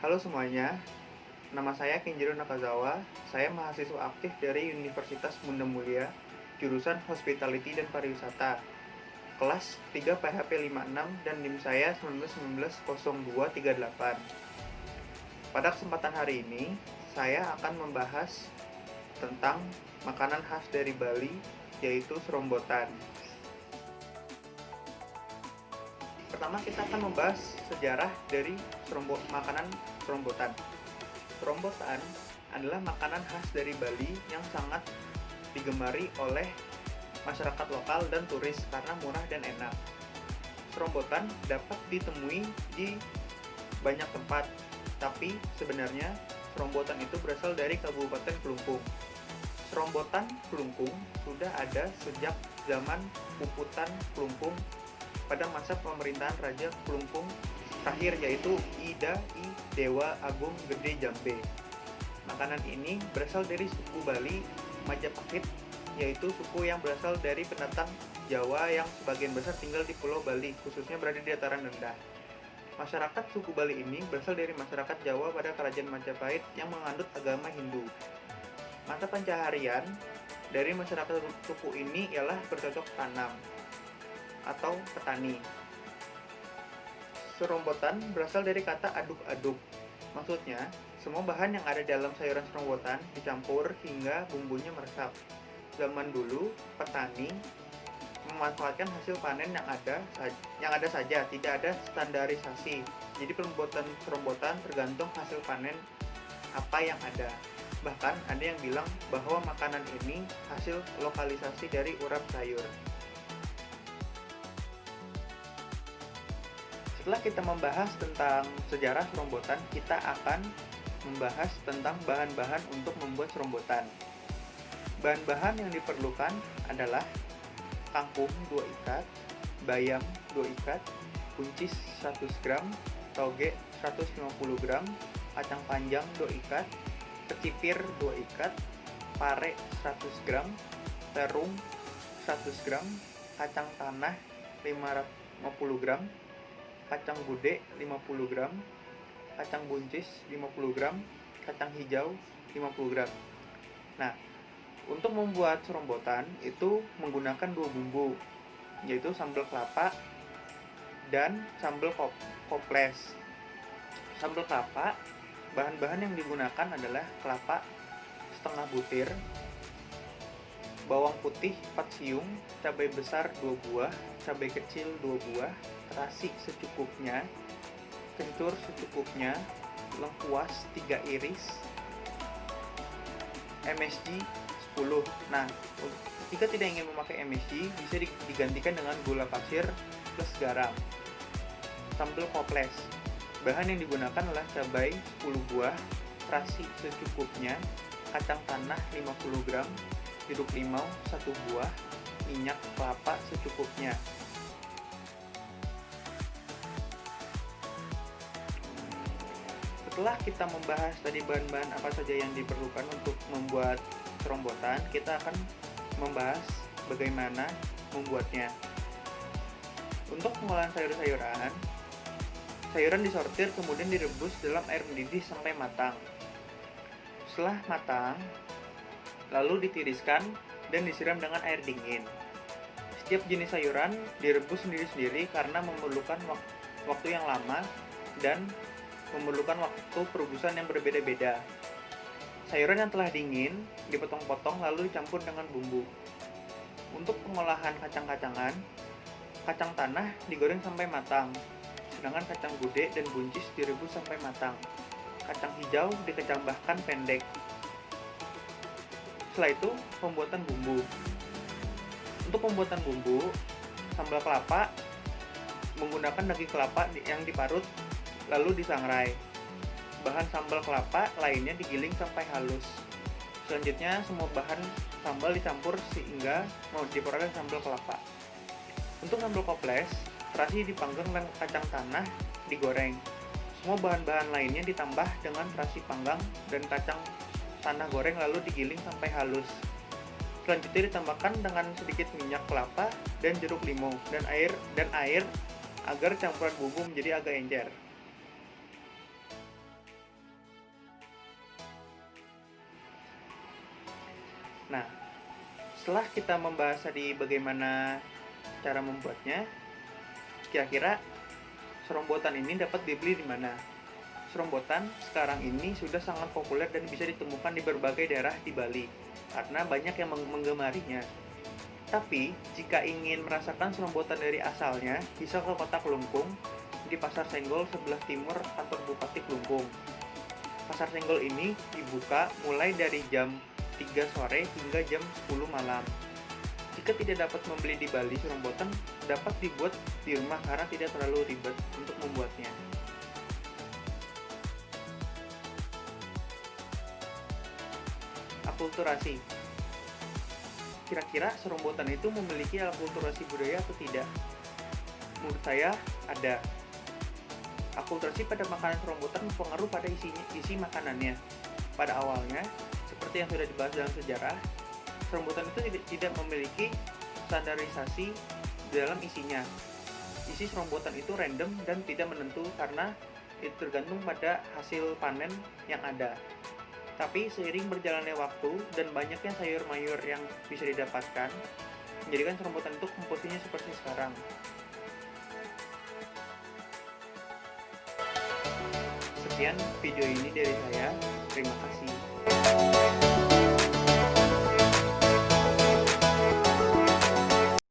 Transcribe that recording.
Halo semuanya, nama saya Kenjiro Nakazawa. Saya mahasiswa aktif dari Universitas Bunda Mulia, jurusan Hospitality dan Pariwisata, kelas 3 PHP 56 dan NIM saya 19190238. Pada kesempatan hari ini, saya akan membahas tentang makanan khas dari Bali, yaitu serombotan. Pertama, kita akan membahas sejarah dari makanan serombotan. Serombotan adalah makanan khas dari Bali yang sangat digemari oleh masyarakat lokal dan turis karena murah dan enak. Serombotan dapat ditemui di banyak tempat, tapi sebenarnya serombotan itu berasal dari Kabupaten Kelungkung. Serombotan Kelungkung sudah ada sejak zaman Puputan Kelungkung pada masa pemerintahan Raja Kelungkung terakhir, yaitu Ida I Dewa Agung Gede Jambe. Makanan ini berasal dari suku Bali Majapahit, yaitu suku yang berasal dari pendatang Jawa yang sebagian besar tinggal di Pulau Bali, khususnya berada di dataran rendah. Masyarakat suku Bali ini berasal dari masyarakat Jawa pada Kerajaan Majapahit yang menganut agama Hindu. Mata pencaharian dari masyarakat suku ini ialah bercocok tanam atau petani. Serombotan berasal dari kata aduk-aduk. Maksudnya, semua bahan yang ada dalam sayuran serombotan dicampur hingga bumbunya meresap. Zaman dulu, petani memanfaatkan hasil panen yang ada saja, tidak ada standarisasi. Jadi pembuatan serombotan tergantung hasil panen apa yang ada. Bahkan ada yang bilang bahwa makanan ini hasil lokalisasi dari urap sayur. Setelah kita membahas tentang sejarah serombotan, kita akan membahas tentang bahan-bahan untuk membuat serombotan. Bahan-bahan yang diperlukan adalah kangkung 2 ikat, bayam 2 ikat, buncis 100 gram, toge 150 gram, kacang panjang 2 ikat, kecipir 2 ikat, pare 100 gram, terung 100 gram, kacang tanah 550 gram, kacang gude 50 gram, kacang buncis 50 gram, kacang hijau 50 gram. Nah, untuk membuat serombotan itu menggunakan 2 bumbu, yaitu sambal kelapa dan sambal koples. Sambal kelapa, bahan-bahan yang digunakan adalah kelapa setengah butir, bawang putih 4 siung, cabai besar 2 buah, cabai kecil 2 buah, terasi secukupnya, kencur secukupnya, lengkuas 3 iris, MSG 10. Nah, jika tidak ingin memakai MSG, bisa digantikan dengan gula pasir plus garam. Sambal koples, bahan yang digunakan adalah cabai 10 buah, terasi secukupnya, kacang tanah 50 gram, jeruk limau 1 buah, minyak kelapa secukupnya. Setelah kita membahas tadi bahan-bahan apa saja yang diperlukan untuk membuat serombotan, kita akan membahas bagaimana membuatnya. Untuk pengolahan sayur-sayuran, sayuran disortir kemudian direbus dalam air mendidih sampai matang. Setelah matang, lalu ditiriskan dan disiram dengan air dingin. Setiap jenis sayuran direbus sendiri-sendiri karena memerlukan waktu yang lama dan memerlukan waktu perebusan yang berbeda-beda. Sayuran yang telah dingin dipotong-potong lalu dicampur dengan bumbu. Untuk pengolahan kacang-kacangan, kacang tanah digoreng sampai matang, sedangkan kacang gude dan buncis direbus sampai matang. Kacang hijau dikecambahkan pendek. Setelah itu, pembuatan bumbu. Untuk pembuatan bumbu, sambal kelapa menggunakan daging kelapa yang diparut lalu disangrai. Bahan sambal kelapa lainnya digiling sampai halus. Selanjutnya, semua bahan sambal dicampur sehingga diperoleh sambal kelapa. Untuk sambal koples, terasi dipanggang dan kacang tanah digoreng. Semua bahan-bahan lainnya ditambah dengan terasi panggang dan kacang tanah goreng lalu digiling sampai halus. Selanjutnya ditambahkan dengan sedikit minyak kelapa dan jeruk limau dan air agar campuran bumbu menjadi agak encer. Nah, setelah kita membahas tadi bagaimana cara membuatnya, kira-kira serombotan ini dapat dibeli di mana? Serombotan sekarang ini sudah sangat populer dan bisa ditemukan di berbagai daerah di Bali karena banyak yang menggemarinya. Tapi, jika ingin merasakan serombotan dari asalnya, bisa ke Kota Kelungkung di Pasar Senggol sebelah timur kantor Bupati Kelungkung. Pasar Senggol ini dibuka mulai dari jam 3 sore hingga jam 10 malam. Jika tidak dapat membeli di Bali, serombotan dapat dibuat di rumah karena tidak terlalu ribet untuk membuatnya. Akulturasi. Kira-kira serombotan itu memiliki akulturasi budaya atau tidak? Menurut saya, ada. Akulturasi pada makanan serombotan berpengaruh pada isi makanannya. Pada awalnya, seperti yang sudah dibahas dalam sejarah, serombotan itu tidak memiliki standarisasi dalam isinya. Isi serombotan itu random dan tidak menentu karena itu tergantung pada hasil panen yang ada. Tapi seiring berjalannya waktu dan banyaknya sayur mayur yang bisa didapatkan, menjadikan serombotan itu komposisinya seperti sekarang. Sekian video ini dari saya. Terima kasih.